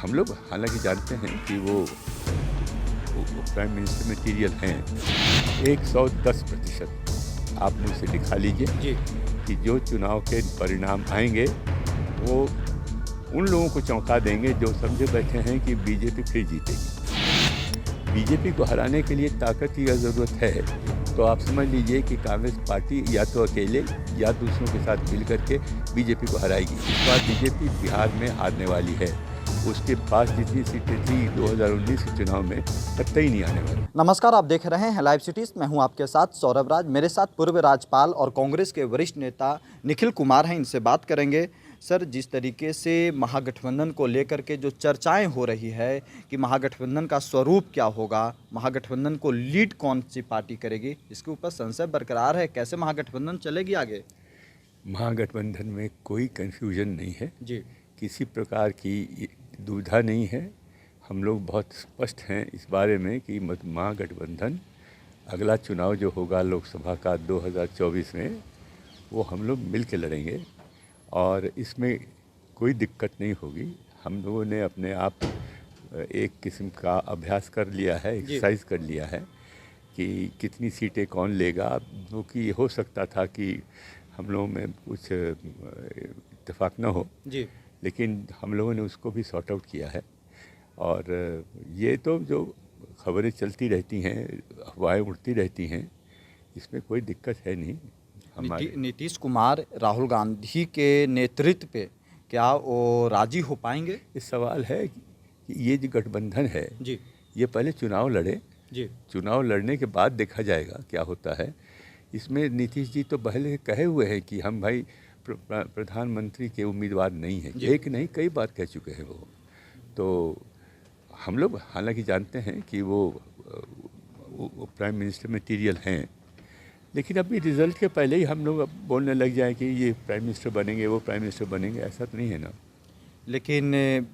हम लोग हालांकि जानते हैं कि वो प्राइम मिनिस्टर मटीरियल हैं। 110% आप मुझसे लिखा लीजिए जी। कि जो चुनाव के परिणाम आएंगे वो उन लोगों को चौंका देंगे जो समझे बैठे हैं कि बीजेपी फिर जीतेगी। बीजेपी को हराने के लिए ताकत की ज़रूरत है, तो आप समझ लीजिए कि कांग्रेस पार्टी या तो अकेले या दूसरों के साथ मिल करके बीजेपी को हराएगी। इस बार बीजेपी बिहार में हारने वाली है। उसके पास जितनी सीटें थी 2019 के चुनाव में कतई नहीं आने वाली। नमस्कार, आप देख रहे हैं लाइव सिटीज़। मैं हूं आपके साथ सौरभ राज। मेरे साथ पूर्व राज्यपाल और कांग्रेस के वरिष्ठ नेता निखिल कुमार हैं। इनसे बात करेंगे। सर, जिस तरीके से महागठबंधन को लेकर के जो चर्चाएं हो रही है कि महागठबंधन का स्वरूप क्या होगा, महागठबंधन को लीड कौन सी पार्टी करेगी, इसके ऊपर संशय बरकरार है। कैसे महागठबंधन चलेगी आगे? महागठबंधन में कोई कन्फ्यूजन नहीं है जी। किसी प्रकार की दुविधा नहीं है। हम लोग बहुत स्पष्ट हैं इस बारे में कि महागठबंधन अगला चुनाव जो होगा लोकसभा का 2024 में, वो हम लोग मिल के लड़ेंगे और इसमें कोई दिक्कत नहीं होगी। हम लोगों ने अपने आप एक किस्म का अभ्यास कर लिया है, एक्सरसाइज कर लिया है कि कितनी सीटें कौन लेगा। क्योंकि हो सकता था कि हम लोगों में कुछ इत्तेफाक न हो जी। लेकिन हम लोगों ने उसको भी सॉर्ट आउट किया है। और ये तो जो खबरें चलती रहती हैं, अफवाहें उड़ती रहती हैं, इसमें कोई दिक्कत है नहीं। नीतीश कुमार राहुल गांधी के नेतृत्व पे क्या वो राजी हो पाएंगे? इस सवाल है कि ये जो गठबंधन है जी। ये पहले चुनाव लड़े। जी। चुनाव लड़ने के बाद देखा जाएगा क्या होता है। इसमें नीतीश जी तो पहले कहे हुए हैं कि हम भाई प्रधानमंत्री के उम्मीदवार नहीं हैं। एक नहीं कई बार कह चुके हैं वो। तो हम लोग हालांकि जानते हैं कि वो प्राइम मिनिस्टर मटीरियल हैं, लेकिन अभी रिजल्ट के पहले ही हम लोग अब बोलने लग जाए कि ये प्राइम मिनिस्टर बनेंगे, वो प्राइम मिनिस्टर बनेंगे, ऐसा तो नहीं है ना। लेकिन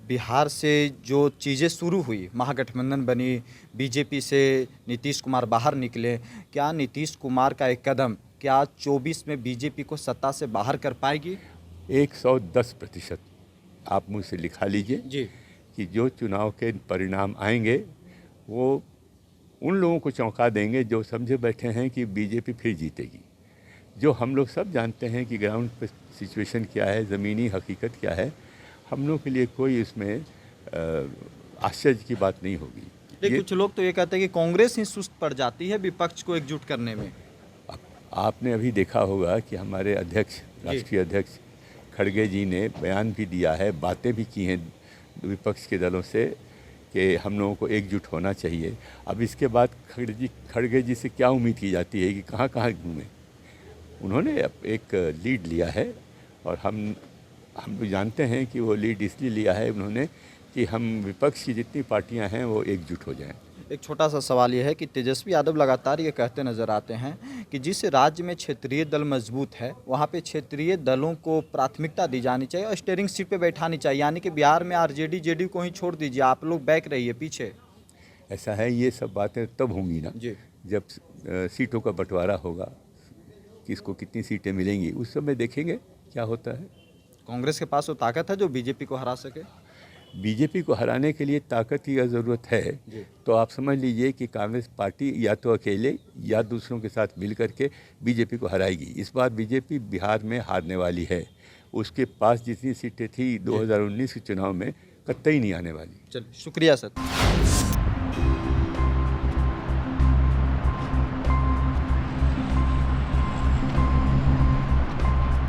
बिहार से जो चीज़ें शुरू हुई, महागठबंधन बनी, बीजेपी से नीतीश कुमार बाहर निकले, क्या नीतीश कुमार का एक कदम क्या 24 में बीजेपी को सत्ता से बाहर कर पाएगी? 110% आप मुझसे लिखा लीजिए जी। कि जो चुनाव के परिणाम आएंगे वो उन लोगों को चौंका देंगे जो समझे बैठे हैं कि बीजेपी फिर जीतेगी। जो हम लोग सब जानते हैं कि ग्राउंड पे सिचुएशन क्या है, ज़मीनी हकीकत क्या है, हम लोग के लिए कोई इसमें आश्चर्य की बात नहीं होगी। कुछ लोग तो ये कहते हैं कि कांग्रेस ही सुस्त पड़ जाती है विपक्ष को एकजुट करने में। आपने अभी देखा होगा कि हमारे अध्यक्ष, राष्ट्रीय अध्यक्ष खड़गे जी ने बयान भी दिया है, बातें भी की हैं विपक्ष के दलों से कि हम लोगों को एकजुट होना चाहिए। अब इसके बाद खड़गे जी से क्या उम्मीद की जाती है कि कहाँ कहाँ घूमें। उन्होंने एक लीड लिया है और हम लोग जानते हैं कि वो लीड इसलिए लिया है उन्होंने कि हम विपक्ष की जितनी पार्टियां हैं वो एकजुट हो जाएं। एक छोटा सा सवाल ये है कि तेजस्वी यादव लगातार ये कहते नज़र आते हैं कि जिस राज्य में क्षेत्रीय दल मजबूत है वहाँ पे क्षेत्रीय दलों को प्राथमिकता दी जानी चाहिए और स्टीयरिंग सीट पे बैठानी चाहिए, यानी कि बिहार में आरजेडी जेडीयू को ही छोड़ दीजिए, आप लोग बैक रहिए पीछे। ऐसा है, ये सब बातें तब होंगी ना जी। जब सीटों का बंटवारा होगा, किसको कितनी सीटें मिलेंगी, उस समय देखेंगे क्या होता है। कांग्रेस के पास वो ताकत है जो बीजेपी को हरा सके? बीजेपी को हराने के लिए ताकत की ज़रूरत है, तो आप समझ लीजिए कि कांग्रेस पार्टी या तो अकेले या दूसरों के साथ मिल करके बीजेपी को हराएगी। इस बार बीजेपी बिहार में हारने वाली है। उसके पास जितनी सीटें थी 2019 के चुनाव में कतई नहीं आने वाली। चलिए, शुक्रिया सर।